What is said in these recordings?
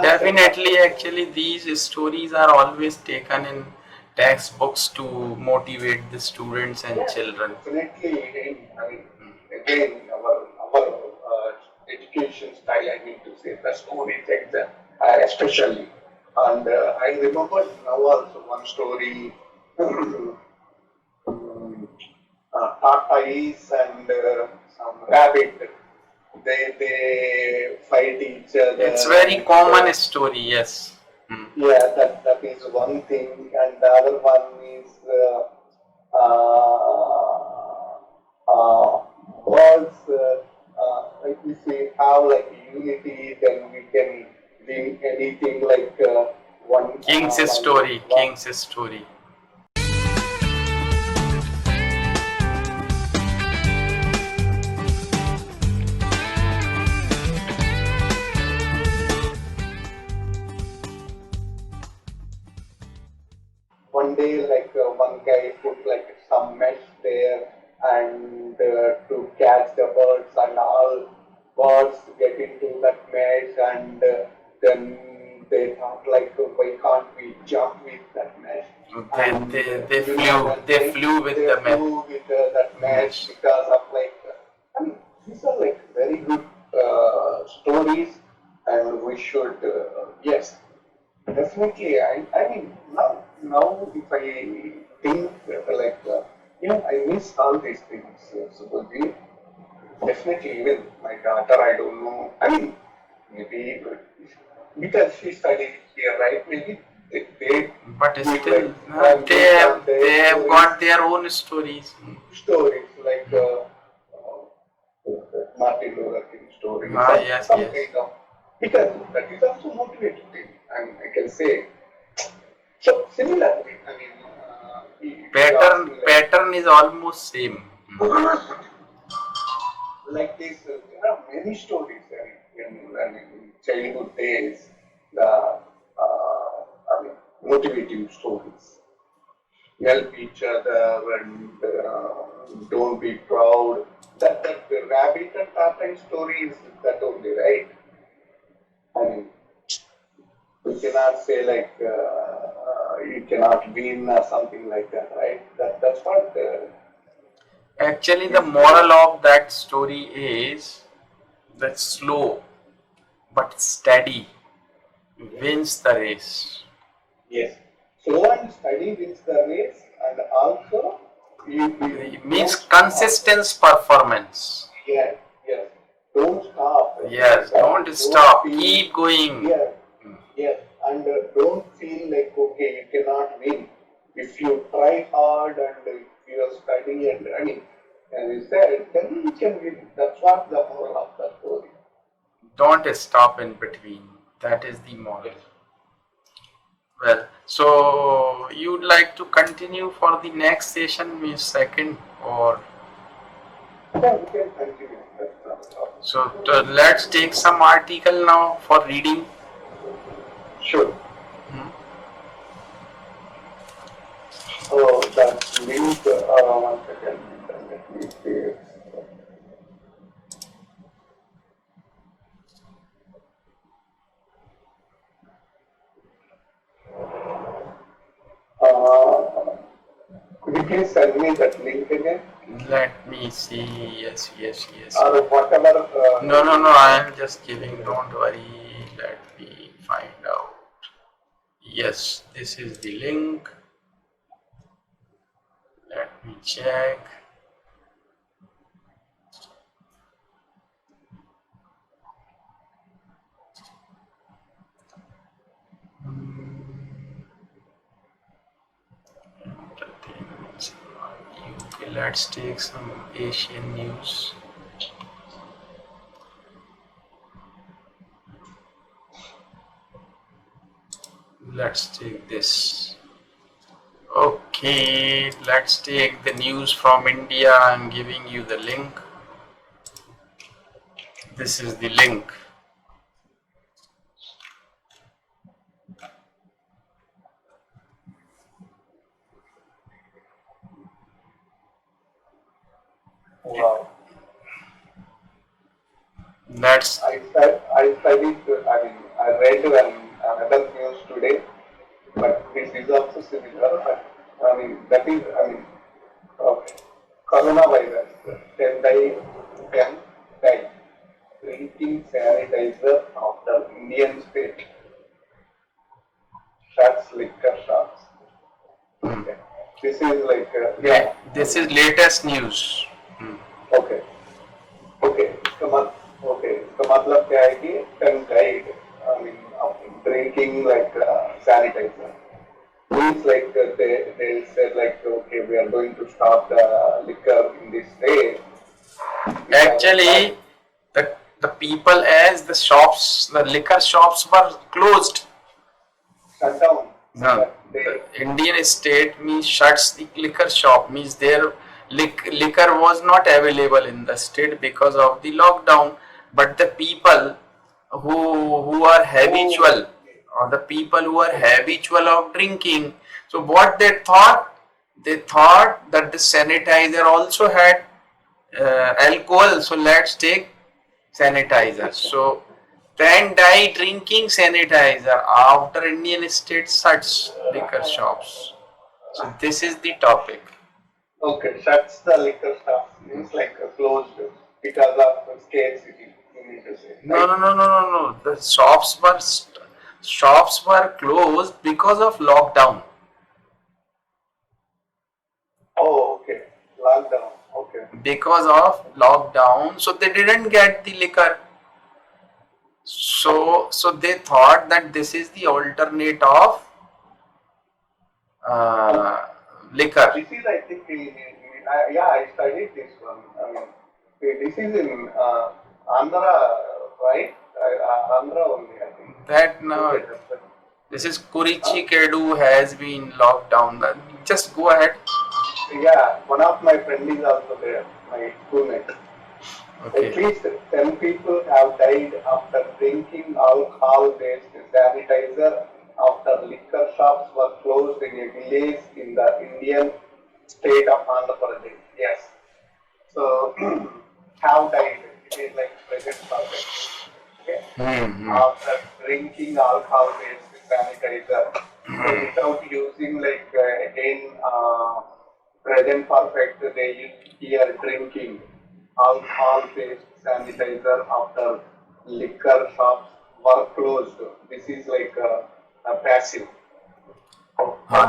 Definitely, actually, these stories are always taken in textbooks to motivate the students and children. Definitely, again, our education style, I mean to say, the stories, especially. And I remember now also one story, tortoise and some rabbit. They fight each other. It's very common story, yes. Yeah, that is one thing, and the other one is birds. Like if we have like unity, then we can win anything. Like one King's story. King's story. One day, like one guy put like some mesh there and to catch the birds, and all birds get into that mesh, and then they thought like, why can't we jump with that mesh? And They flew with the mesh. Flew with that mesh because of like, I mean, these are like very good stories, and we should, yes, definitely. I mean, now if I think like, I miss all these things. Subhaji. Definitely, even my daughter, I don't know. I mean, maybe because she studied here, right? Maybe they but still, they have got their own stories. Stories like Martin Luther King story. Yes. Kind of, because that is also motivating. I can say. So similarly, Pattern is almost same. Like this, there are many stories in childhood days. The motivating stories. Help each other and don't be proud. That rabbit and tortoise story is that only, right? I mean, you cannot say like you cannot win or something like that, right? That's what. Actually, the moral of that story is that slow but steady wins the race. Yes, slow and steady wins the race, and also it means consistent performance. Yes. Don't stop. Yes, don't stop. Keep going. Yes, and don't feel like okay, you cannot win. If you try hard and if you are studying, and as you said, then you can win. That's what the moral of the story. Don't stop in between. That is the moral. Well, so you'd like to continue for the next session, Miss Second, or? Yeah, we can continue. So let's take some article now for reading. Sure. So that link, one second, let me see. Could you please send me that link again? Let me see. Yes. Or whatever. No. I am just giving. Don't worry. Let me find out. Yes, this is the link. Let me check. Okay, let's take some Asian news. Let's take this. Okay, let's take the news from India. I'm giving you the link. This is the link. Wow. That's. I studied. I I read another news today, but this is also similar. But I mean, that is, I mean, okay. Coronavirus, 10 died drinking sanitizer after Indian state shuts liquor shops. Okay. This is like, yeah. This is latest news. Okay. Okay. इसका मतलब क्या है कि 10 died, I mean, of drinking like sanitizer. Means like they said like, okay, we are going to stop the liquor in this way. Actually, the people, as the liquor shops were closed. Shut down. No, the Indian state means shuts the liquor shop, means their liquor was not available in the state because of the lockdown. But the people who are habitual, or the people who are habitual of drinking, so what they thought that the sanitizer also had alcohol, so let's take sanitizer. So then die drinking sanitizer after Indian state shuts liquor shops. So this is the topic. Okay, shuts the liquor shop means like closed because of scarcity. You need to say. No. The shops were closed because of lockdown. Oh, okay. Lockdown. Okay. Because of lockdown, so they didn't get the liquor. So they thought that this is the alternate of liquor. This is, I think, yeah, I studied this one. I mean, this is in Andhra, right? Andhra only, I think. That no, this is Kurichi Kedu has been locked down. Just go ahead. Yeah, one of my friends is also there, my schoolmate. Okay. At least 10 people have died after drinking alcohol-based sanitizer after liquor shops were closed in a village in the Indian state of Andhra Pradesh. Yes. So, have died. It is like present perfect. Okay. After drinking alcohol-based sanitizer, so without using like again present perfect, they use here drinking alcohol-based sanitizer after liquor shops were closed. This is like a passive.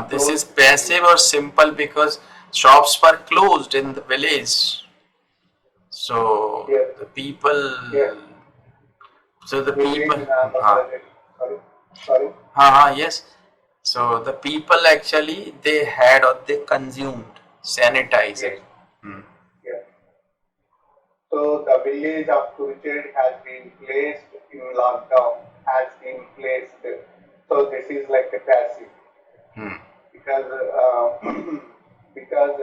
This is passive or simple because shops were closed in the village. So Yes. the people. Yes. So the Village people. in Andhra Pradesh. Sorry. Yes. So the people actually they had or they consumed sanitizer. Yes. Yes. So the village of Kurched has been placed in lockdown, has been placed. So this is like a passive because because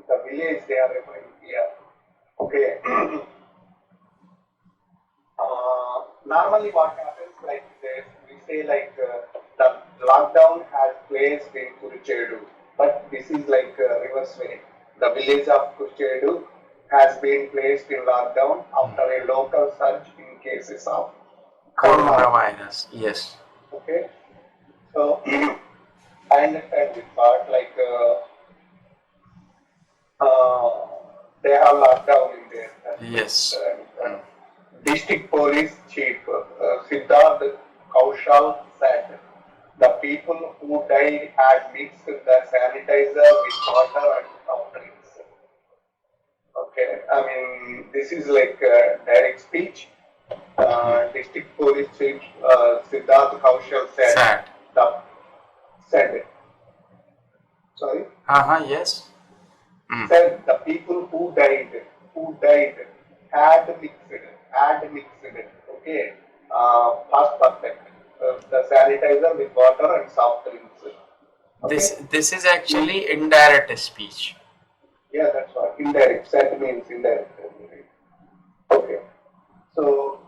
the village they are referring here. Okay. Normally what happens like this, we say like the lockdown has placed in Kurchedu, but this is like reverse way. The village of Kurchedu has been placed in lockdown after a local surge in cases of Coronavirus. Yes. Okay, so I understand this part like they have lockdown in there. Yes. District Police Chief Siddharth Kaushal said the people who died had mixed the sanitizer with water and soft drinks. Okay, I mean this is like direct speech. District Police Chief Siddharth Kaushal said said sorry. Yes. Said the people who died had mixed it. Okay, past perfect. The sanitizer with water and soft drinks. Okay? This is actually indirect speech. Yeah, that's what indirect. Said means indirect. Okay, so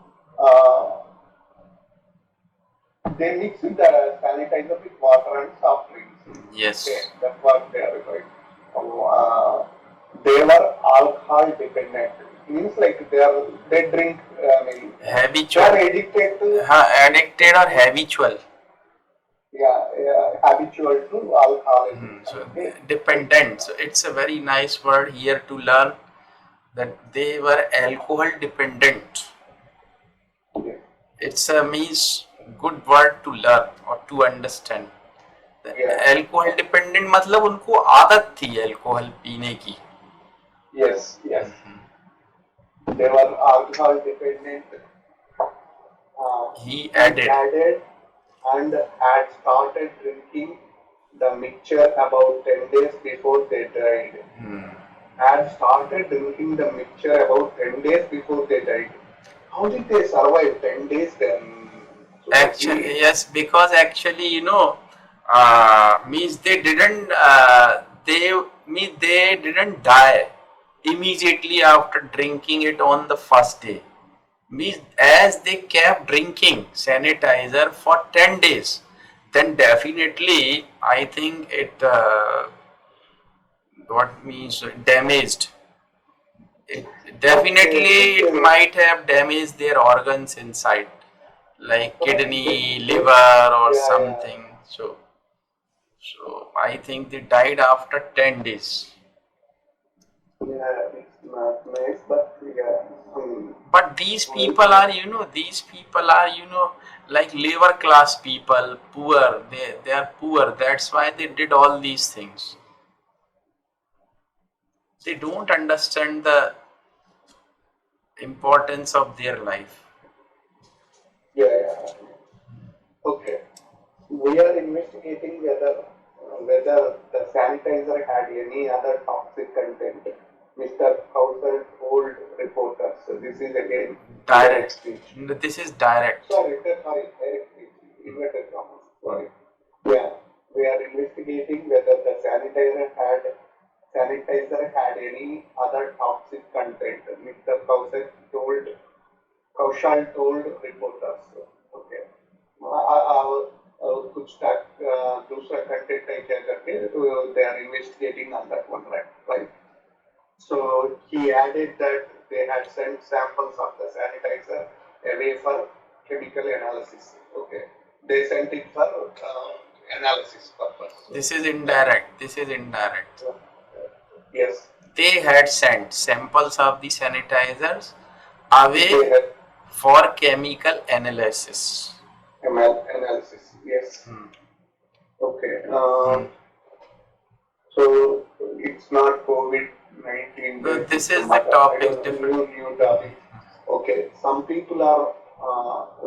they mix the sanitizer with water and soft drinks. Yes. Okay, that's what they are referring. They were alcohol dependent. means like they drink. I mean, they are habitual, addicted to addicted or habitual. habitual to alcoholism. So Okay. dependent. So it's a very nice word here to learn that they were alcohol dependent. Yes. It's a means good word to learn or to understand. Yeah. Alcohol dependent मतलब उनको आदत थी alcohol पीने की. Yes. Yes. They were alcohol dependent. He He added. added and had started drinking the mixture about 10 days before they died. Had started drinking the mixture about 10 days before they died. How did they survive 10 days then? Actually, yes, because actually, means they didn't, they didn't die immediately after drinking it on the first day. Means as they kept drinking sanitizer for 10 days, then definitely I think it what means damaged. It definitely it might have damaged their organs inside, like kidney, liver, or something. So I think they died after 10 days. Yeah, it's not nice, but yeah. But these people are, like lower class people, poor. They are poor. That's why they did all these things. They don't understand the importance of their life. Yeah. Okay. We are investigating whether the sanitizer had any other toxic content. Mr. Kaushal told reporters. So this is again Direct. speech. This is direct. Sorry, direct speech. Inverted commas. Sorry. Yeah. We are investigating whether the sanitizer had any other toxic content. Mr. Kaushal told reporters. Okay. कुछ दूसरा content है क्या करके they are investigating on that one, right? So he added that they had sent samples of the sanitizer away for chemical analysis. Okay, they sent it for analysis purpose. This is indirect. This is indirect. Yes. They had sent samples of the sanitizers away for chemical analysis. Analysis. Yes. Okay. So it's not COVID-19. So this is the topic. New topic. Okay. Some people are.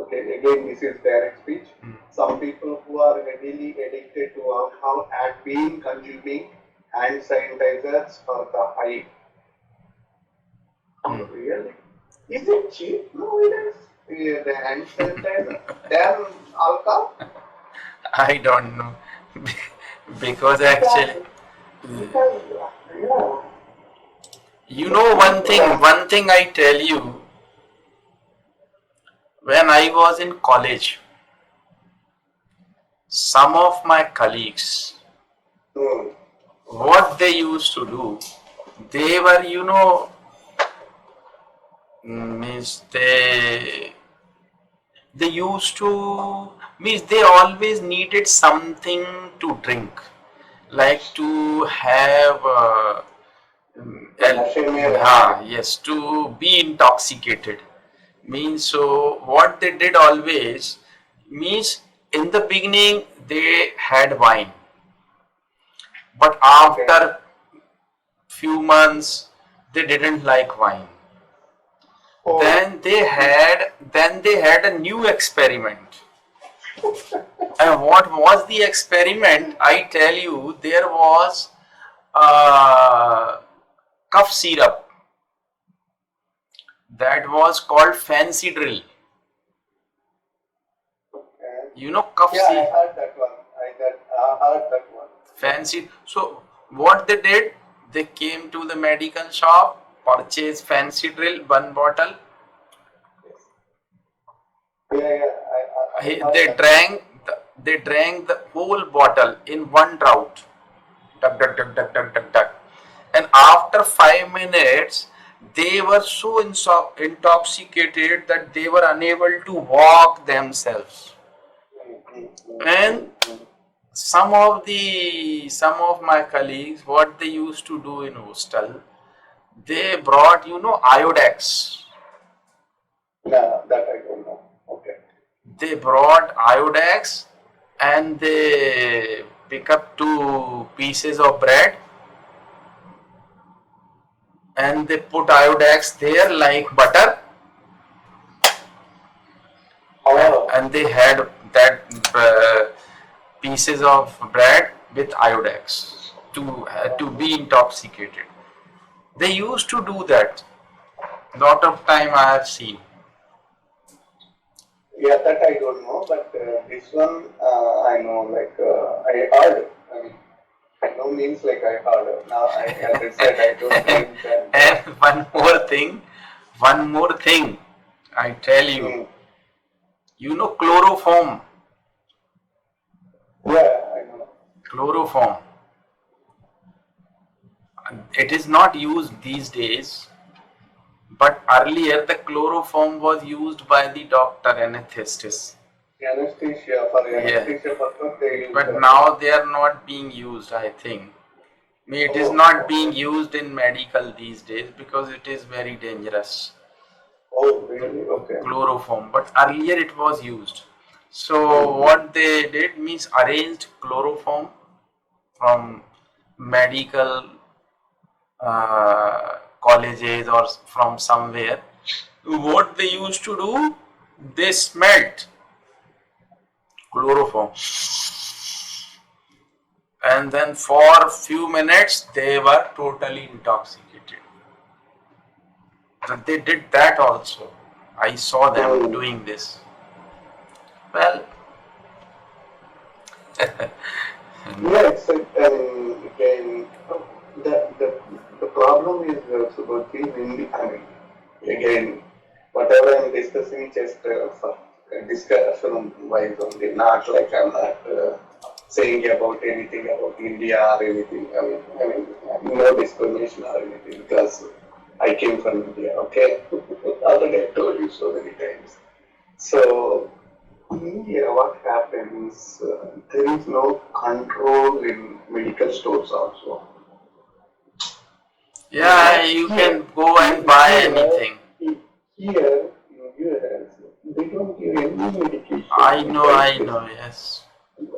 Okay. Again, this is direct speech. Some people who are heavily addicted to alcohol had been consuming hand sanitizers for the hype. Really? Is it cheap? No, it is. The hand sanitizer than alcohol? I don't know. Because actually, one thing I tell you, when I was in college, some of my colleagues, what they used to do, they were, means they used to, means they always needed something to drink, like to have yes, to be intoxicated. Means so what they did always, means in the beginning they had wine, but after few months they didn't like wine. Then they had a new experiment. And what was the experiment? I tell you, there was cough syrup that was called fancy drill. You know cough syrup? I heard that one. I heard that one. Fancy. So what they did? They came to the medical shop, purchased fancy drill, 1 bottle. They drank the whole bottle in one draught. Duck, duck, duck, duck, duck, duck, duck. And after 5 minutes, They were so intoxicated that they were unable to walk themselves. And some of my colleagues, what they used to do in hostel, they brought, iodex. No, that I don't know. Okay. They brought iodex and they pick up 2 pieces of bread and they put iodex there like butter, Oh, and they had that pieces of bread with iodex to be intoxicated. They used to do that. Lot of time I have seen. yeah, that I don't know, but this one I know, like I heard. I mean, I know means like I heard. Now, as I said, I don't drink and. And one more thing, I tell you, Hmm. chloroform, Yeah, I know. chloroform. It is not used these days, but earlier the chloroform was used by the doctor anesthetist. Anesthesia, for Yeah, anesthesia purpose, they use but that. now they are not being used, I think. It is Oh, not being okay. used in medical these days because it is very dangerous, Oh, really? Okay. chloroform, but earlier it was used. So Mm-hmm. what they did means arranged chloroform from medical colleges or from somewhere. What they used to do, they smelt chloroform, and then for few minutes they were totally intoxicated. So they did that also. I saw them Mm. doing this. Well, Yeah, it's like, again, the problem is about in the, I mean, again, whatever I'm discussing, just for discussion wise only, not like I'm not saying about anything about India or anything. No discrimination or anything because I came from India, okay? Already I told you so many times. So, yeah, what happens? There is no control in medical stores also. yeah, you can go and buy Here, anything. here in US, they don't give any medication besides I this. know, yes. I mean,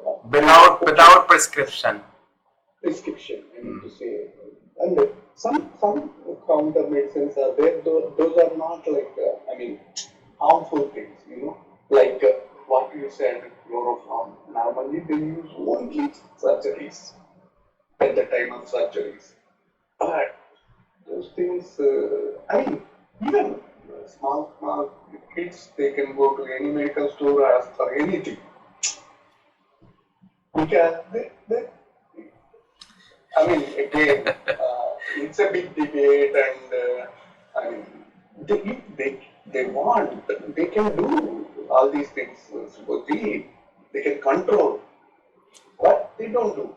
okay, Without prescription. prescription, I mean Hmm. to say. And some counter medicines are there, those are not like, harmful things, like what you said, chloroform. Normally they use only surgeries at the time of surgeries. But those things, even small kids, they can go to any medical store, ask for anything. Because again, it's a big debate, and if they want, they can do all these things. So they can control, but they don't do.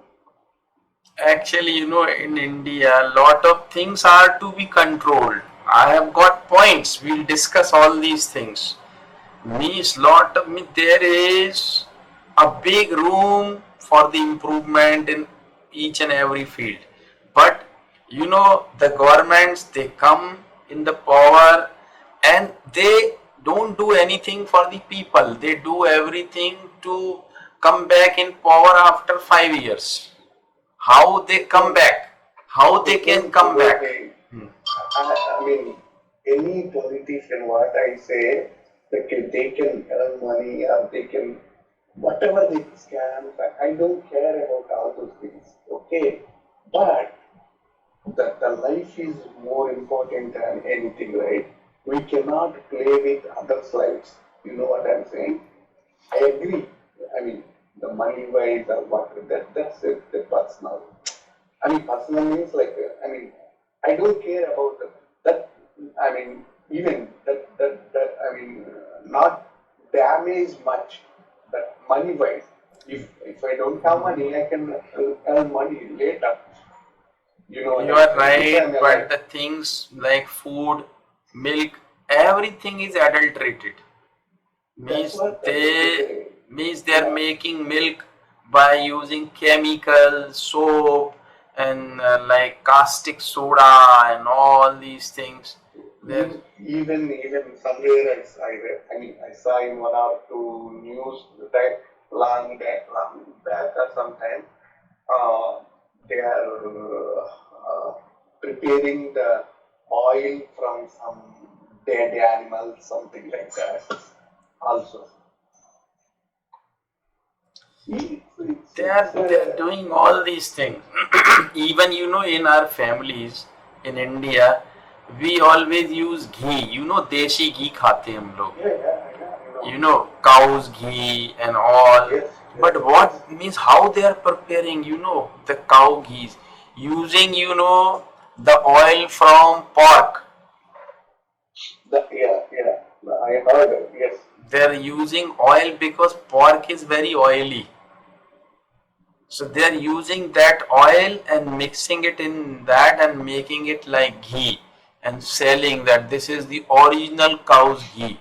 Actually, in India, a lot of things are to be controlled. I have got points. We'll discuss all these things. There is a big room for the improvement in each and every field. But the governments, they come in the power and they don't do anything for the people. They do everything to come back in power after 5 years. How they come No, back? How they they can don't come do back? anything. Any politician, what I say, they can earn money or they can, whatever they scam, I don't care about all those things, okay? But the life is more important than anything, right? We cannot play with others' lives. You know what I'm saying? I agree. I mean, the money wise or what, that's it, the personal. Personal means like, I don't care about that. Even not damage much. That money wise, if I don't have money, I can earn money later. You know what You I'm are saying? If right, I'm but alive. the things like food, milk, everything is adulterated. That's Means what they means they're yeah. making milk by using chemicals, soap, and like caustic soda and all these things. They're Even somewhere I read, I mean, I saw in one or two news that long back or sometime, uh, they are preparing the oil from some dead animal, something like that. Also, they're doing all these things. Even in our families in India, we always use ghee. Deshi ghee khate hum log. Cow's ghee and all. Yes, But what means how they are preparing, the cow ghees using, the oil from pork. I heard it. Yes, They're using oil because pork is very oily. So they're using that oil and mixing it in that and making it like ghee and selling that this is the original cow's ghee.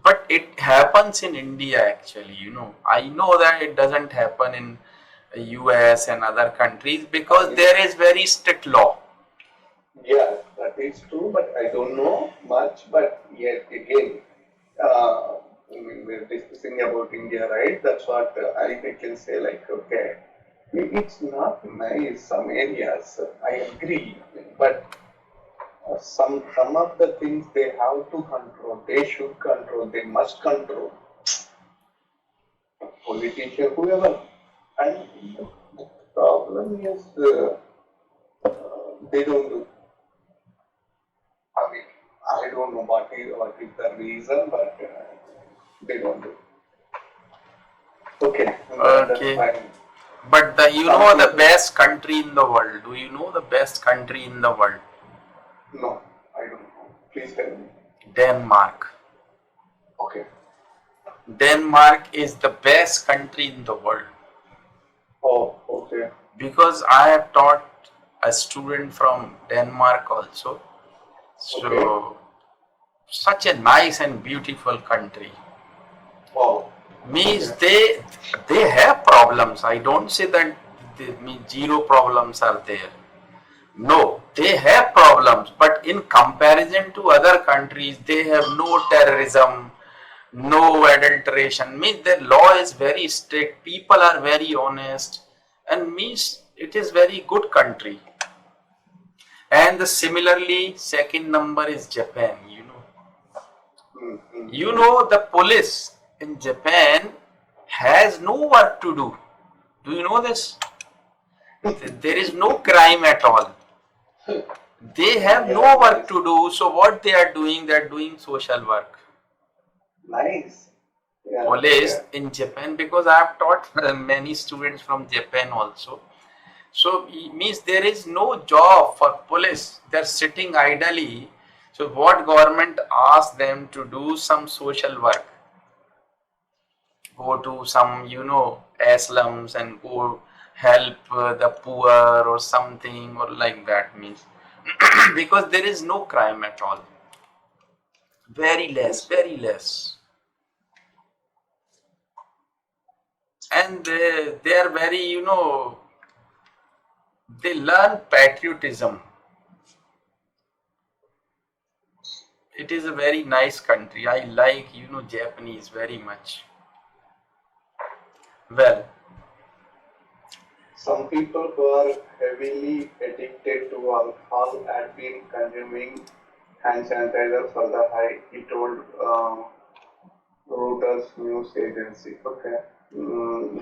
But it happens in India actually. I know that it doesn't happen in US and other countries because there is very strict law. yeah, that is true, but I don't know much. But yet again, I mean, we're discussing about India, right? That's what I can say. Like, okay, it's not nice. Some areas, I agree, but some of the things they have to control. They should control. They must control. Politician, whoever, and the problem is they don't do. I mean, I don't know what is the reason, but they don't do. Okay, that's Okay. fine. But Some the people, best country in the world. Do you know the best country in the world? no, I don't know. Please tell me. Denmark. Okay. Denmark is the best country in the world Oh, okay. because I have taught a student from Denmark also. Okay. So, such a nice and beautiful country. Wow. Means Okay. they have problems. I don't say that zero problems are there. No, they have problems, but in comparison to other countries, they have no terrorism, no adulteration. Means their law is very strict. People are very honest, and means it is very good country. And similarly, second number is Japan. The police in Japan has no work to do. Do you know this? There is no crime at all. They have Yeah, no work nice. to do. So what they are doing? They are doing social work. Nice. Yeah, Police yeah. in Japan, because I have taught many students from Japan also. So it means there is no job for police. They're sitting idly. So what government asks them to do some social work, go to some slums and go help the poor or something or like that means because there is no crime at all, very less, Yes. very less, and they are very they learn patriotism. It is a very nice country. I like Japanese very much. Well, Some people who are heavily addicted to alcohol had been consuming hand sanitizer for the high, he told Reuters news agency. Okay,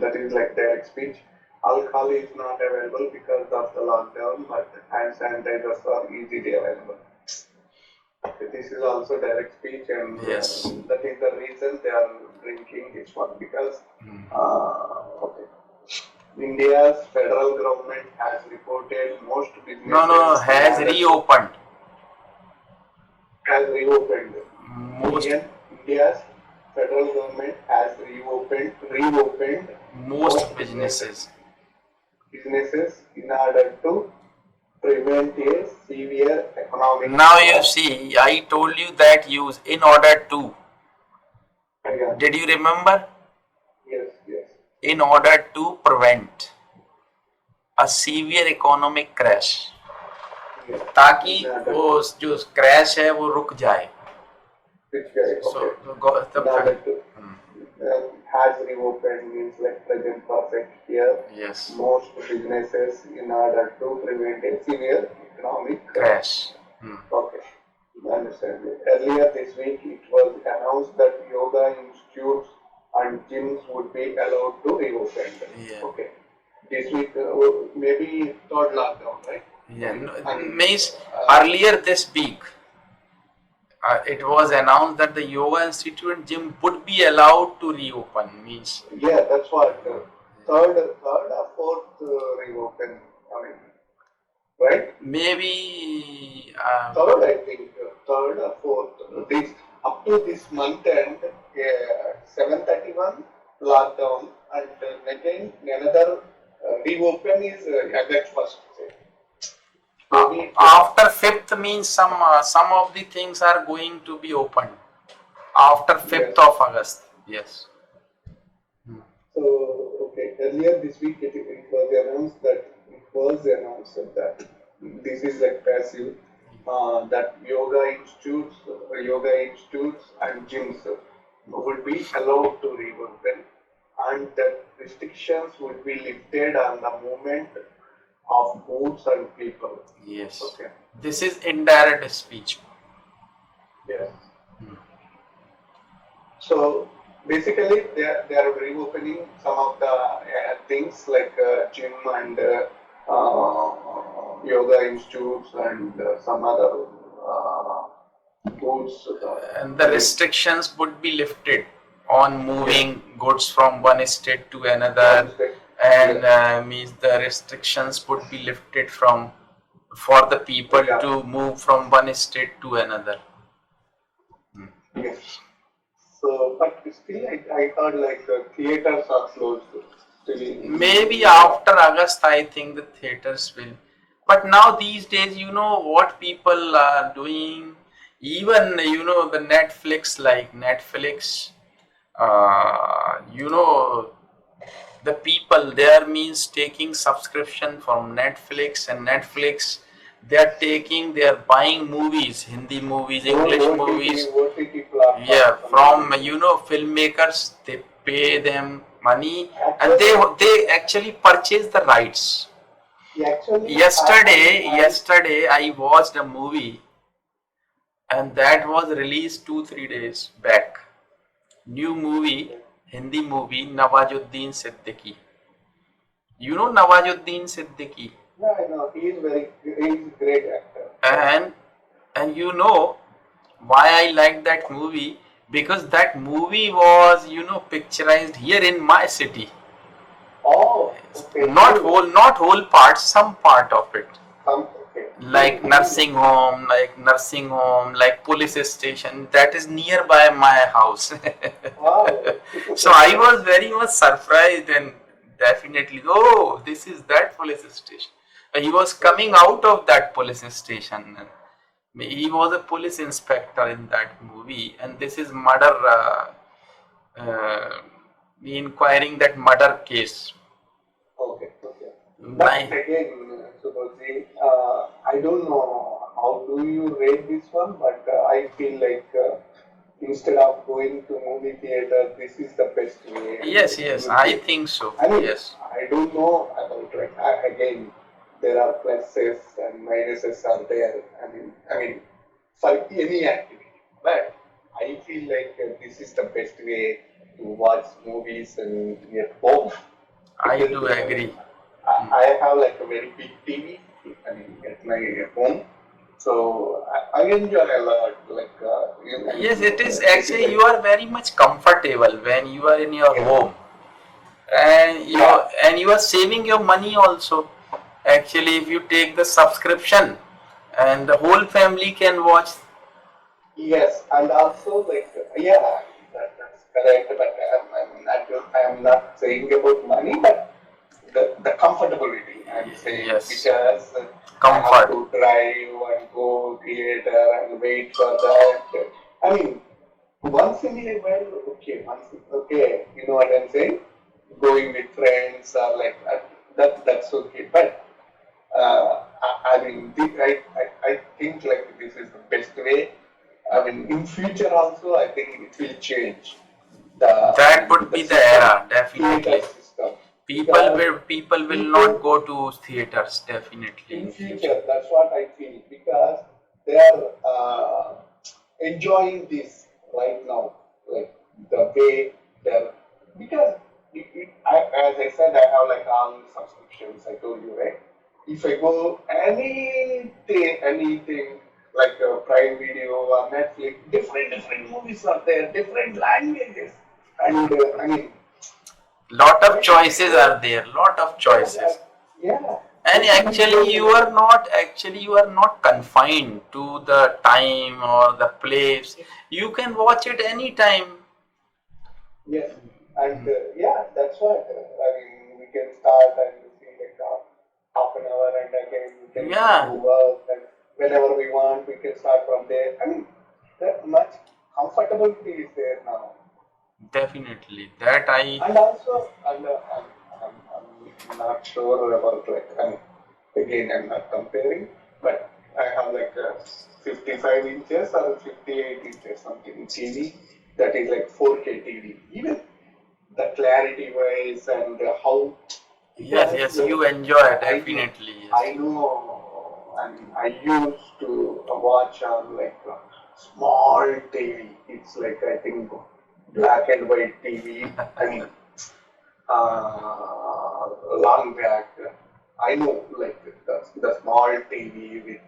that is like direct speech. Alcohol is not available because of the lockdown, but hand sanitizers are easily available. Okay, this is also direct speech, and yes. that is the reason they are drinking this one because okay. India's federal government has reported most No, businesses in has order to reopened has reopened. most India's federal government has reopened most most businesses. businesses in order to prevent a severe economic Now you loss. see, I told you that use in order to. Yeah. Did you remember? Yes, yes. In order to prevent a severe economic crash, Yes. ताकि Yeah, वो जो crash है वो रुक जाए. which guy? So Okay. the Now that has reopened means like present perfect here. yes, Most businesses in order to prevent a severe economic crash. Okay, I understand. Earlier this week, it was announced that yoga institutes and gyms would be allowed to reopen. Yeah. Okay. This week, maybe third lockdown, right? Yeah, And, means earlier this week, it was announced that the yoga institute and gym would be allowed to reopen. Means yeah, that's what. Third or fourth reopen. I mean, right? maybe Third, I think. Third or fourth. This up to this month end, 731 lockdown, and again another reopen is August first. Maybe after 5th means some of the things are going to be opened after 5th Yes. of August. Yes. So okay, earlier this week it was announced that this is like passive that yoga institutes and gyms would be allowed to reopen, and that restrictions would be lifted on the movement of goods and people. Yes. Okay. This is indirect speech. Yes. So basically, they are reopening some of the things like gym and yoga institutes and some other goods. And the restrictions would be lifted on moving goods from one state to another, and means the restrictions would be lifted for the people to move from one state to another. Yes. So, but still, I thought like theaters are closed. Still. Maybe after August, I think the theaters will. But now these days, you know what people are doing. Even the Netflix, like Netflix, the people there means taking subscription from Netflix, and Netflix they are buying movies, Hindi movies, English movies. OTT platform. Yeah, from filmmakers, they pay them money, and they actually purchase the rights. Actually, Yesterday I watched a movie, and that was released 2-3 days back. New movie, Hindi movie, Nawazuddin Siddiqui. You know Nawazuddin Siddiqui? Yeah, I know. He is a great actor. And you know why I like that movie? Because that movie was picturized here in my city. Oh, okay. Not whole part, some part of it. Okay. Like nursing home, like police station that is nearby my house. Wow. So I was very much surprised, and definitely, oh, this is that police station. He was coming out of that police station. He was a police inspector in that movie, and this is murder, inquiring that murder case. Okay. But again, Subhaji, I don't know how do you rate this one, but I feel like instead of going to movie theater, this is the best way. Yes, I think so. I mean, yes. I don't know about like again, there are pluses and minuses are there. I mean, for any activity, but I feel like this is the best way to watch movies and at home. I do agree. I have like a very big TV, at my home, so I enjoy a lot. Like yes, it is actually you are very much comfortable when you are in your home, and you are saving your money also. Actually, if you take the subscription, and the whole family can watch. Yes, and also like that's correct. But I am not saying about money, but the comfortability, I'm saying, Yes, because I have comfort. to drive and go theater and wait for that. I mean, once in a while, okay, okay, you know what I'm saying? Going with friends or like that's okay. But I mean, I think like this is the best way. I mean, in future also, I think it will change That would the be the system, era, theater definitely. system, People because will people will not people go to theaters definitely in in future. future, that's what I feel, because they are enjoying this right now, like the way they're, because as I said, I have like all subscriptions. I told you, right? If I go anything like Prime Video or Netflix, different movies are there, different languages, and I mean, Lot of why should we choices go? are there. Lot of Yeah, choices. yeah. And Why should we actually go? you are not confined to the time or the place. You can watch it anytime. Yes, and yeah, that's what I mean. We can start and see like half an hour, and again we can go to Yeah, work, and whenever we want, we can start from there. I mean, that much comfortability is there now, definitely. That I and also, and I'm not sure about like, I mean, again, I'm not comparing, but I have like 55 inches or 58 inches something TV that is like 4K TV. Even the clarity wise and how, yes, because yes, you enjoy definitely, yes. I know, and I used to watch on like a small TV. It's like I think black and white TV. I mean, long back. I know like the small TV with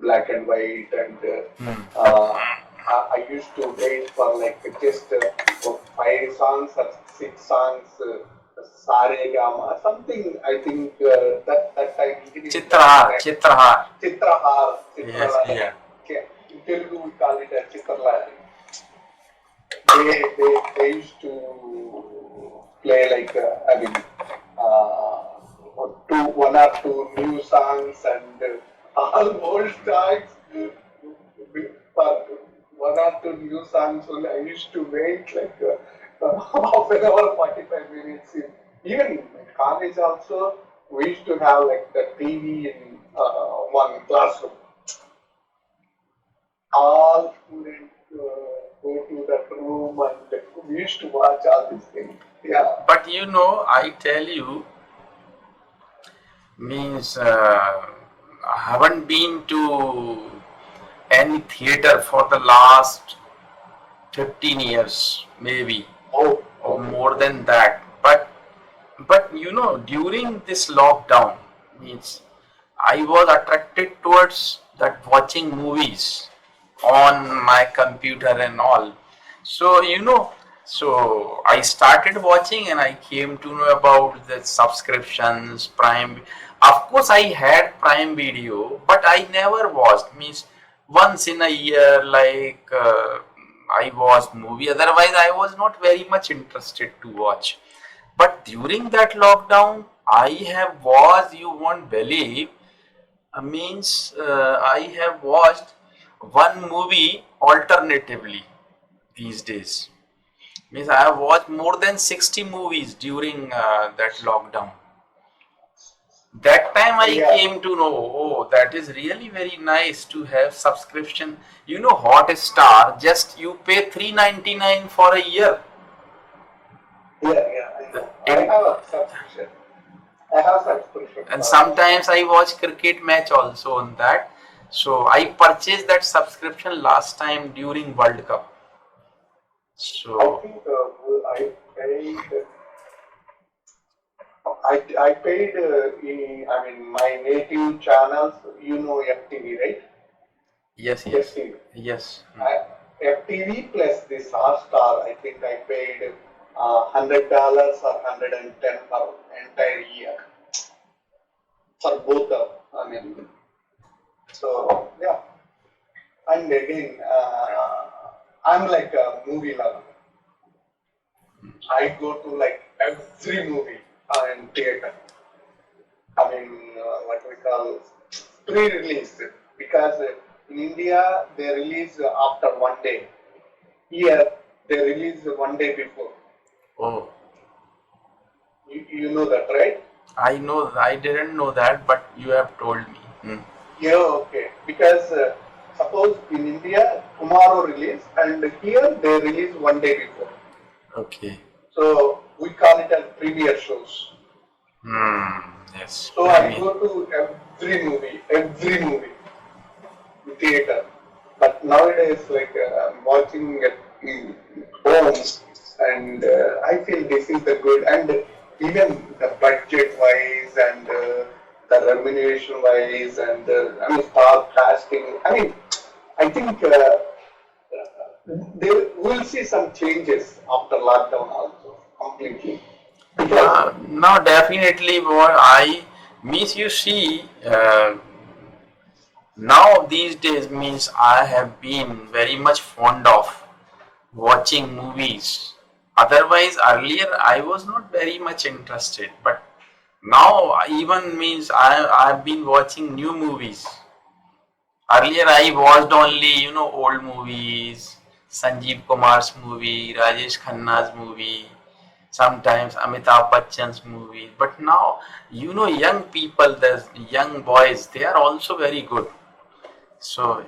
black and white, and Hmm. I used to wait for like just 5 songs or 6 songs, Sare Gama, something. I think that time it is Chitrahar, Chitrahar. Chitrahar, Yes, Chitralahari. yeah. Okay. In Telugu we call it as Chitralahari. They used to play like I mean one or two new songs, and all old songs for one or two new songs only. I used to wait like half an hour, 45 minutes. Even in college also, we used to have like the TV in one classroom. All students go to that room, and we used to watch all these things. Yeah, But I tell you, means I haven't been to any theater for the last 15 years, maybe, oh, or okay, more okay. than that. But during this lockdown, means I was attracted towards that watching movies on my computer and all. So so I started watching and I came to know about the subscriptions, Prime. Of course, I had Prime Video, but I never watched. Means once in a year, like I watched movie. Otherwise, I was not very much interested to watch. But during that lockdown, I have watched. You won't believe. I have watched one movie alternatively these days. Means I have watched more than 60 movies during that lockdown. That time I Yeah, came to know, oh, that is really very nice to have subscription. Hotstar, just you pay 3.99 for a year. yeah, I know. I In, have a subscription. I have subscription and for Hotstar. sometimes I watch cricket match also on that. So I purchased that subscription last time during World Cup. I So think I paid. I paid in, I mean, my native channels, you know FTV, right? yes, yes, FTV. yes. FTV plus this Hotstar, I think I paid $100 or 110 for entire year for both of, I mean, so yeah. And again, I'm like a movie lover. I go to like every movie in theater. I mean, what we call pre-release, because in India they release after 1 day. Here they release 1 day before. Oh, You know that, right? I know. I didn't know that, but you have told me. Hmm. Yeah, okay. Because suppose in India tomorrow release, and here they release 1 day before. Okay. So we call it as premiere shows. Hmm. Yes. So I Premier. go to every movie, theater. But nowadays, like I'm watching at home, and I feel this is the good, and even the budget wise and the remuneration wise, and I mean star casting. I mean, I think they will see some changes after lockdown also completely because Yeah. Now, definitely, what I means you see. Now these days means I have been very much fond of watching movies. Otherwise, earlier I was not very much interested, but now even means I've been watching new movies. Earlier I watched only old movies, Sanjeev Kumar's movie, Rajesh Khanna's movie, sometimes Amitabh Bachchan's movie. But now young people, the young boys, they are also very good. So,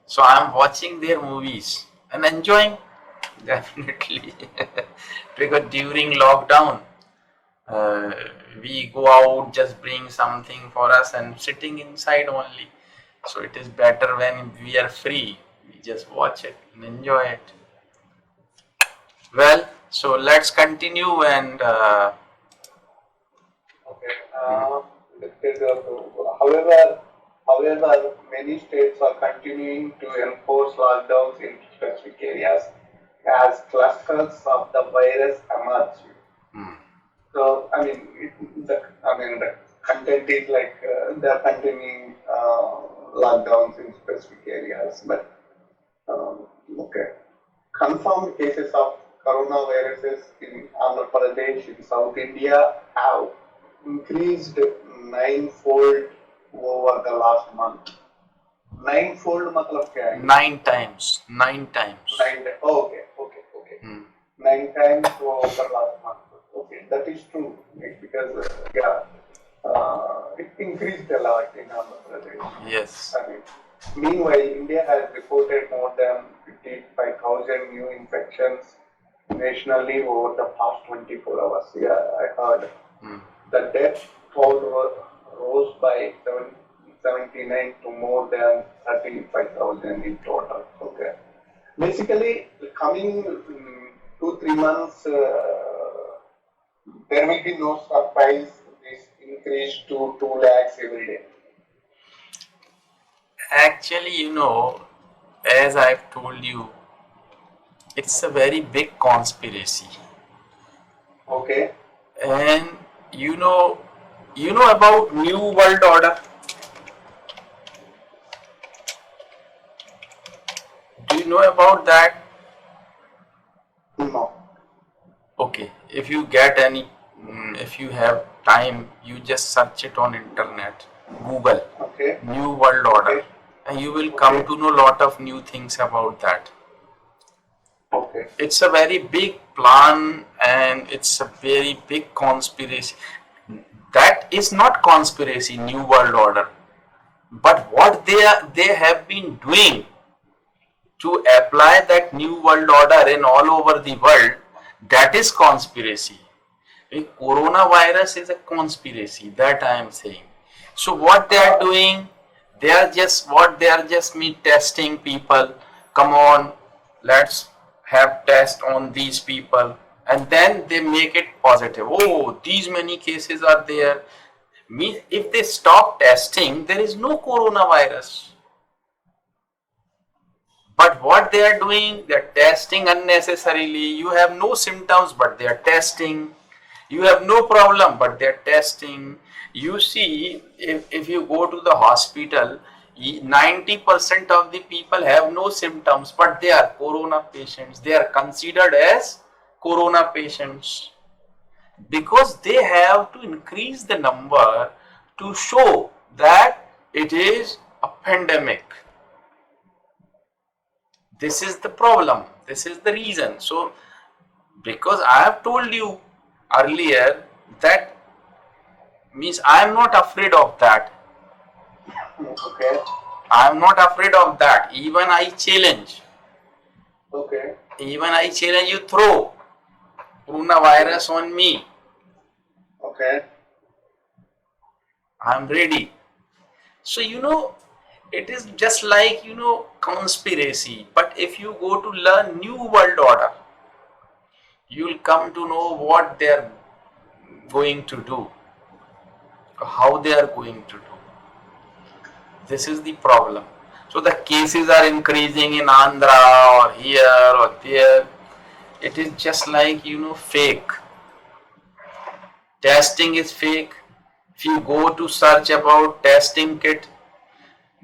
so I'm watching their movies and enjoying definitely because during lockdown, uh, we go out just bring something for us and sitting inside only. So it is better when we are free. We just watch it and enjoy it. Well, so let's continue and okay. However, many states are continuing to enforce lockdowns in specific areas as clusters of the virus emerge. hmm, So, I mean, the content is like they're continuing lockdowns in specific areas, but okay. Confirmed cases of coronaviruses in Andhra Pradesh in South India have increased ninefold over the last month. Ninefold matlab kya hai? 9 times, 9 times. Okay. Hmm. 9 times over the last month. Okay, that is true because it increased a lot in Andhra Pradesh. Yes. I mean, meanwhile, India has reported more than 55,000 new infections nationally over the past 24 hours. Yeah, I heard. Hmm. The death toll rose by 79 to more than 35,000 in total. Okay. Basically, the coming 2-3 months, there will be no surprise. This increase to 2 lakhs every day. Actually, as I've told you, it's a very big conspiracy. Okay. And about New World Order. Do you know about that? No. Okay, if you get any, if you have time, you just search it on internet, Google, Okay. New World Order, Okay. and you will come to know lot of new things about that. Okay. It's a very big plan and it's a very big conspiracy. That is not conspiracy, New World Order, but what they have been doing to apply that New World Order in all over the world, that is conspiracy. Coronavirus is a conspiracy, that I am saying. So what they are doing, they are just me testing people. Come on, let's have test on these people, and then they make it positive. Oh, these many cases are there. Me, if they stop testing, there is no coronavirus. But what they are doing, they are testing unnecessarily. You have no symptoms, but they are testing. You have no problem, but they are testing. You see, if you go to the hospital, 90% of the people have no symptoms, but they are corona patients. They are considered as corona patients because they have to increase the number to show that it is a pandemic. This is the problem. This is the reason. So, because I have told you earlier that means I am not afraid of that. Okay. I am not afraid of that. Even I challenge. Okay. Even I challenge you throw coronavirus on me. Okay. I am ready. So it is just like conspiracy. But if you go to learn new world order, you will come to know what they are going to do, how they are going to do. This is the problem. So the cases are increasing in Andhra or here or there. It is just like fake. Testing is fake. If you go to search about testing kit,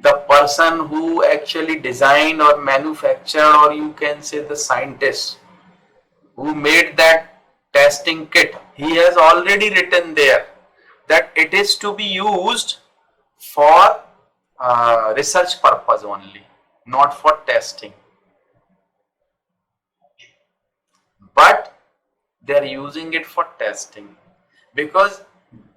the person who actually designed or manufactured, or you can say the scientist who made that testing kit, he has already written there that it is to be used for research purpose only, not for testing. But they are using it for testing because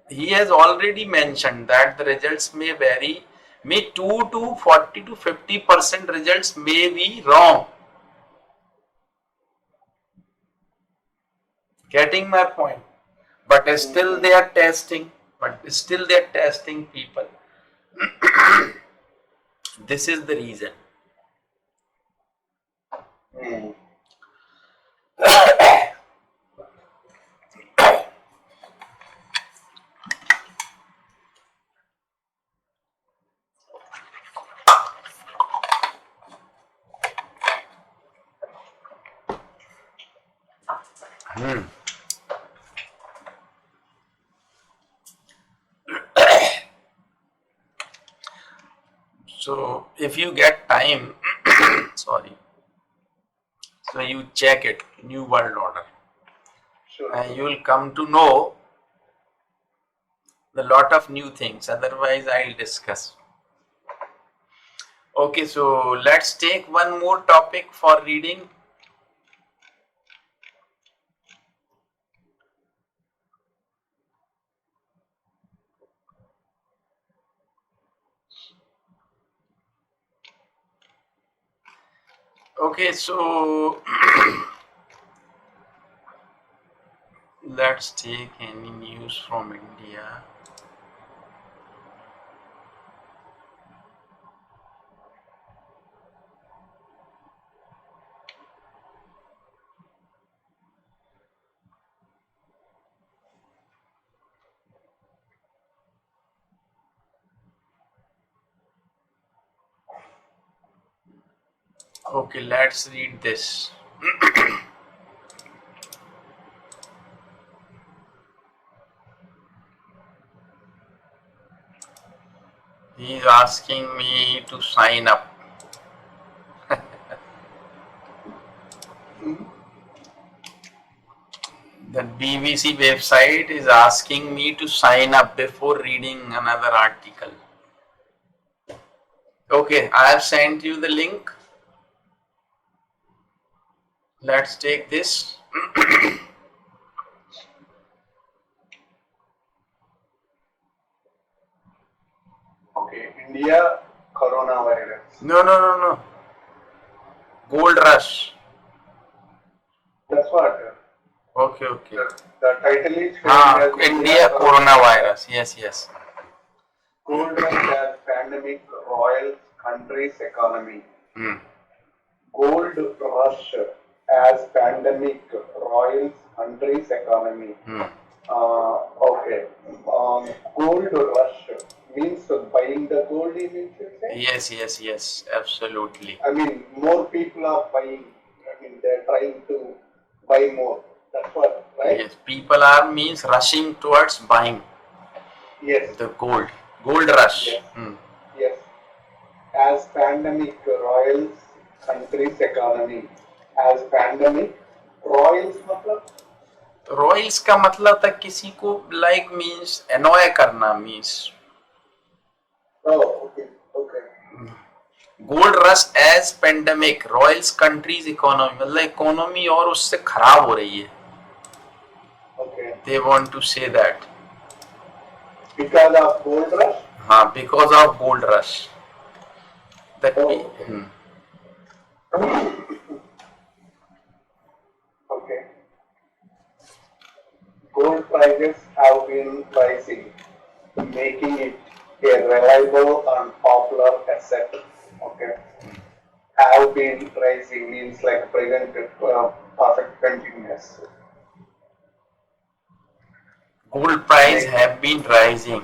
he has already mentioned that the results may vary, may 2 to 40 to 50% results may be wrong. Getting my point? But still they are testing. People. This is the reason. So if you get time, sorry, so you check it, New World Order, Sure. and you will come to know a lot of new things. Otherwise, I'll discuss. Okay, so let's take one more topic for reading. Okay, so let's take any news from India. Okay, let's read this. He is asking me to sign up. The BBC website is asking me to sign up before reading another article. Okay, I have sent you the link. Let's take this. Okay, India coronavirus. No. Gold rush. That's what. Okay. The title is India coronavirus. Yes. Gold rush as pandemic roils country's economy. Gold rush as pandemic roils country's economy. Okay. Gold rush means buying the gold, you mean to say? Yes, absolutely. I mean, more people are buying. I mean, they're trying to buy more. That's what, right? Yes, people are means rushing towards buying. Yes. The gold rush. Yes. Yes. As pandemic roils country's economy. As pandemic roils मतलब roils का मतलब था किसी को like means annoy करना means Oh, okay, okay, gold rush as pandemic roils countries economy, मतलब economy और उससे खराब हो रही है. okay. They want to say that. Because of gold rush? हाँ, because of gold rush. That. Oh, okay. Gold prices have been rising, making it a reliable and popular asset. Okay. Have been rising means like present perfect continuous. Gold price Make, have been rising,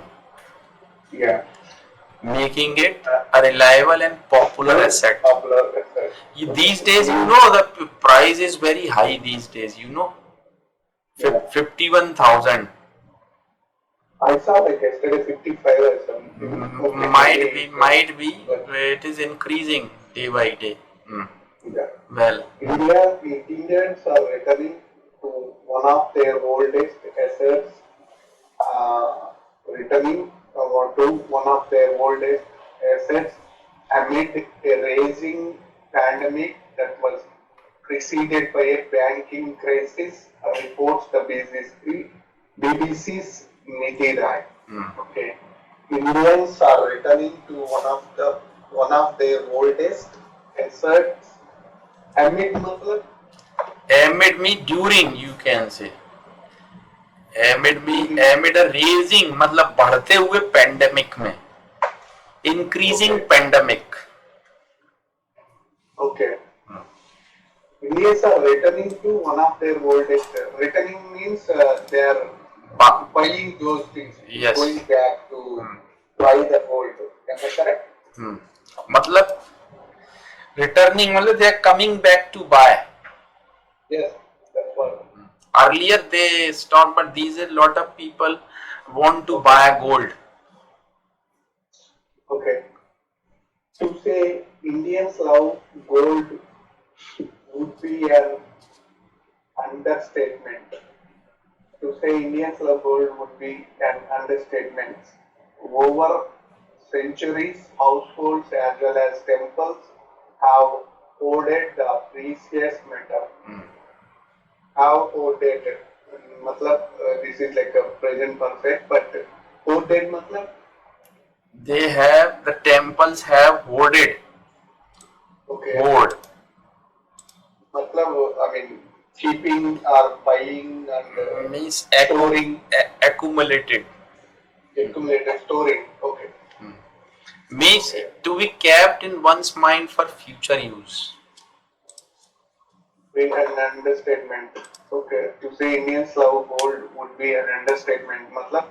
yeah. making it a reliable and popular asset. Popular asset. These days, the price is very high these days, Yeah. 51,000. I saw like yesterday 55 or something. Okay, Might be, it is increasing day by day. yeah. Well, Indians are returning to one of their oldest assets, returning to one of their oldest assets amid a rising pandemic that was preceded by a banking crisis, reports the BBC's Niti Rai. Okay, Indians are returning to one of their oldest assets amid मतलब during, you can say. Amid a raising, मतलब बढ़ते हुए pandemic में. Increasing pandemic. okay. Indians are returning to one of their oldest. Returning means they are buying those things. Yes. Going back to buy the gold. Am I correct? मतलब returning मतलब they are coming back to buy. Yes, that's what. Earlier they stopped, but these a lot of people want to buy gold. Okay. To say Indians love gold would be an understatement. To say Indians love gold would be an understatement. Over centuries, households as well as temples have hoarded the precious metal. Have hoarded. Matlab, this is like a present perfect, but hoarded matlab? The temples have hoarded. Okay. Hoard. Matlab, I mean, keeping or buying and Means storing. Accumulated. Accumulated, storing. Okay. Means to be kept in one's mind for future use. Be an understatement. Okay. To say Indians love gold would be an understatement. Matlab,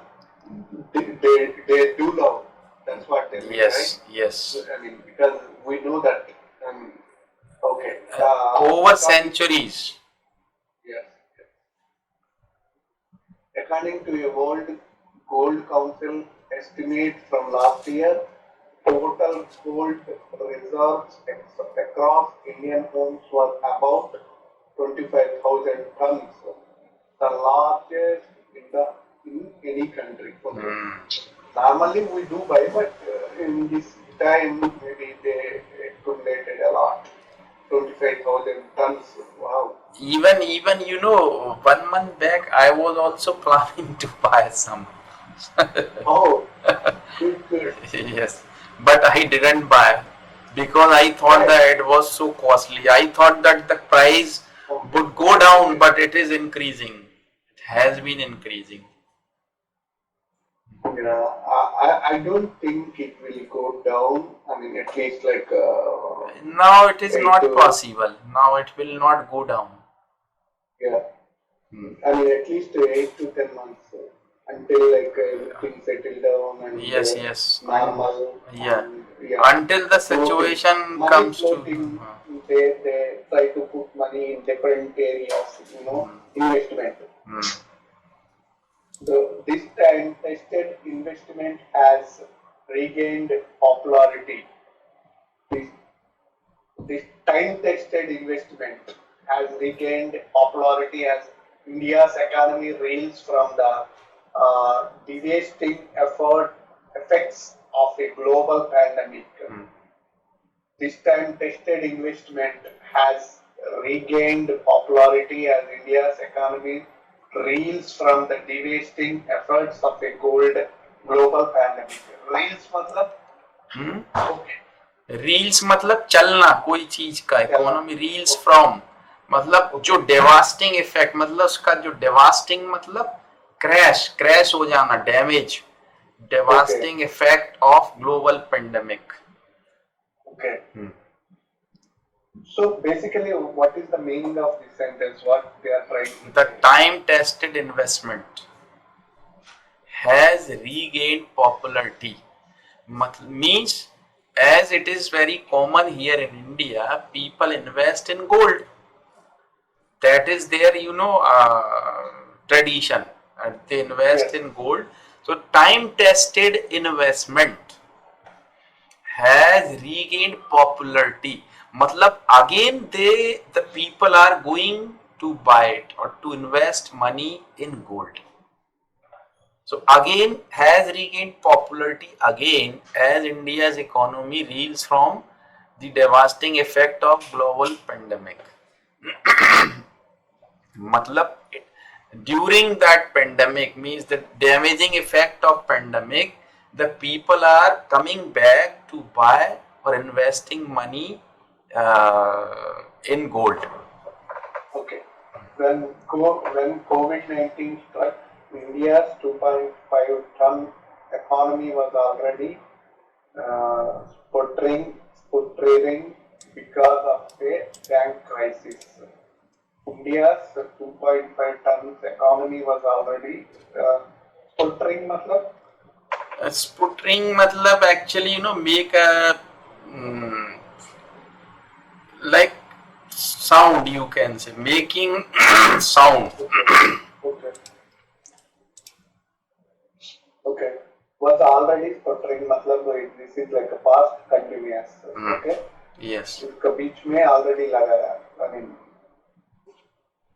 they do love. That's what they mean, Yes, right? yes. I mean, because we know that. Okay. Over centuries. Yes. According to a World Gold Council estimate from last year, total gold reserves across Indian homes were about 25,000 tons, the largest in any country. Normally we do buy, but in this time maybe they accumulated a lot. 25,000 tons. Wow. Even 1 month back I was also planning to buy some. Oh, good. Yes, but I didn't buy because I thought that it was so costly. I thought that the price would go down, but it is increasing. It has been increasing. Yeah, I don't think it will go down. I mean, at least like. Now it is not possible. Now it will not go down. Yeah. I mean, at least 8 to 10 months until like everything settle down and Yes. normal. Yeah. Yeah. Until the situation comes floating, to. they try to put money in different areas, investment. So this time tested investment has regained popularity. This time-tested investment has regained popularity as India's economy reels from the devastating effects of a global pandemic. This time tested investment has regained popularity as India's economy reels from the devastating efforts of a global pandemic. Reels मतलब okay. Reels मतलब चलना कोई चीज का, economy reels from मतलब जो डेवास्टिंग effect, मतलब उसका जो डेवास्टिंग मतलब क्रैश हो जाना, damage, डेवास्टिंग effect of global pandemic. Okay. So basically, what is the meaning of this sentence? What they are trying to The say? time-tested investment has regained popularity. Means, as it is very common here in India, people invest in gold. That is their, tradition. And they invest in gold. So, time-tested investment has regained popularity. मतलब again the people are going to buy it or to invest money in gold. So again has regained popularity again as India's economy reels from the devastating effect of global pandemic. मतलब during that pandemic means the damaging effect of pandemic, the people are coming back to buy or investing money in gold. Okay. When COVID-19 struck, India's 2.5 ton economy was already sputtering because of a bank crisis. India's 2.5 tons economy was already sputtering. Sputtering matlab actually make a like sound, you can say, making sound. Okay. Was already sputtering matlab this is like a past continuous. Okay. Yes. इसका बीच में already लगा है. I mean.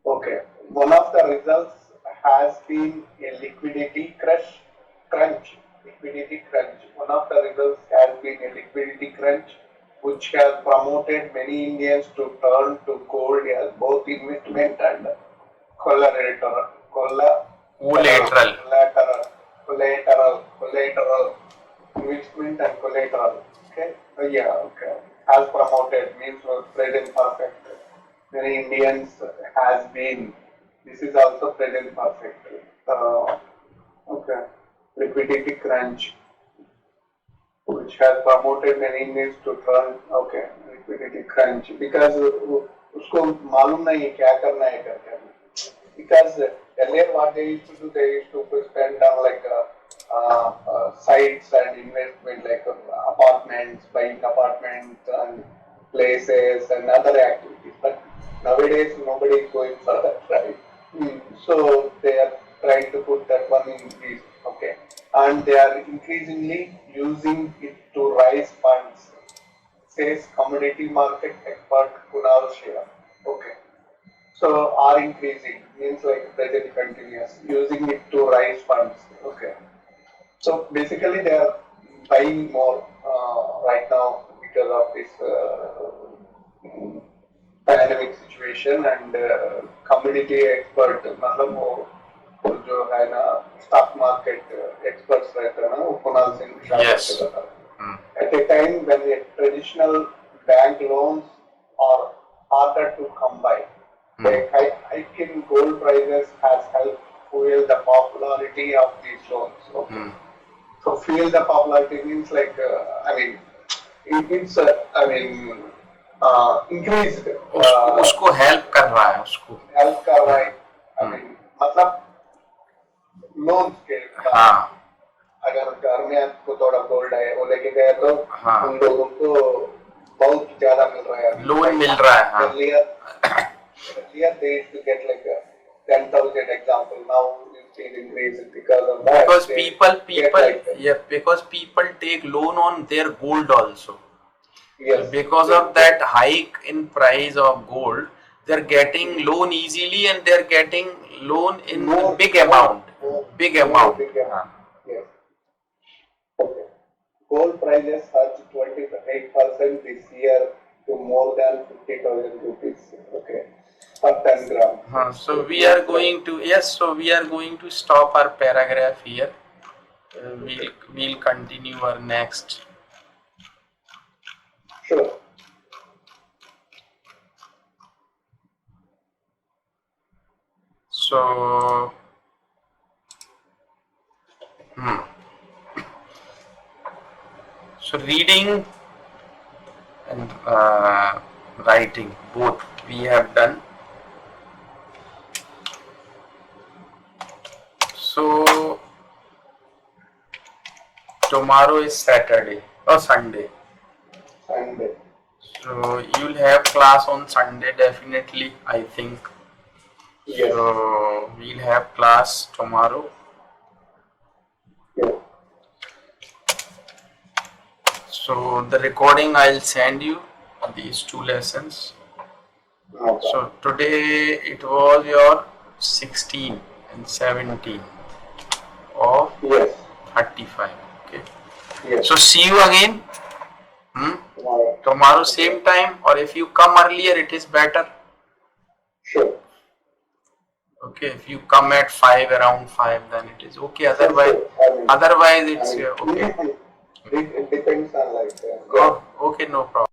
Okay. One of the results has been a liquidity crunch. One of the results has been a liquidity crunch, which has promoted many Indians to turn to gold as both investment and collateral investment and collateral. Okay. Okay. Has promoted means was present perfect. Many Indians has been. This is also present perfect. Okay. Liquidity crunch, which has promoted many Indians to turn. Okay. Liquidity crunch because उसको मालूम नहीं क्या करना है करके. Because earlier what they used to do, they used to spend on like sites and investment like apartments, buying apartments and places and other activities. But nowadays nobody is going for that, right? So they are trying to put that one in this, okay, and they are increasingly using it to raise funds, says commodity market expert Kunal Shira. Okay. So are increasing means like present continuous, using it to raise funds. Okay. So basically they are buying more right now because of this pandemic situation and commodity expert मतलब वो जो है ना stock market experts रहते हैं ना वो Kunal Singh Shah at a time when the traditional bank loans are harder to come by. A hike in gold prices has helped fuel the popularity of these loans. Okay. So fuel the popularity means like I mean it's increased. उसको help कर रहा है, उसको help कर रहा है. I mean मतलब loans के. हाँ. अगर घर में आपको थोड़ा गोल्ड है वो लेके गए तो उन लोगों को बहुत ज्यादा मिल रहा है, लोन मिल रहा है. Earlier they used to get like 10,000 example. Now it's increased because of that. Because people take loan on their gold also. Yes. Because of that hike in price of gold, they're getting loan easily and they're getting loan in big amount. Yes. Okay. gold prices surged 28% this year to more than 50,000 rupees. Okay, per 10 grams. So we are going to, yes, so we are going to stop our paragraph here. We'll continue our next. Sure. So, so reading and writing both we have done. So tomorrow is Saturday or Sunday. Sunday. So you'll have class on Sunday definitely, I think. Yes. So we'll have class tomorrow. Yes. So the recording I'll send you on these two lessons. Okay. So today it was your 16 and 17 of Yes. 35. Okay. Yes. So see you again. Tomorrow. Tomorrow same time, or if you come earlier it is better. Sure. Okay, if you come at 5, around 5, then it is okay. Otherwise, Sure. otherwise it's okay. It depends on like. Oh, okay, no problem.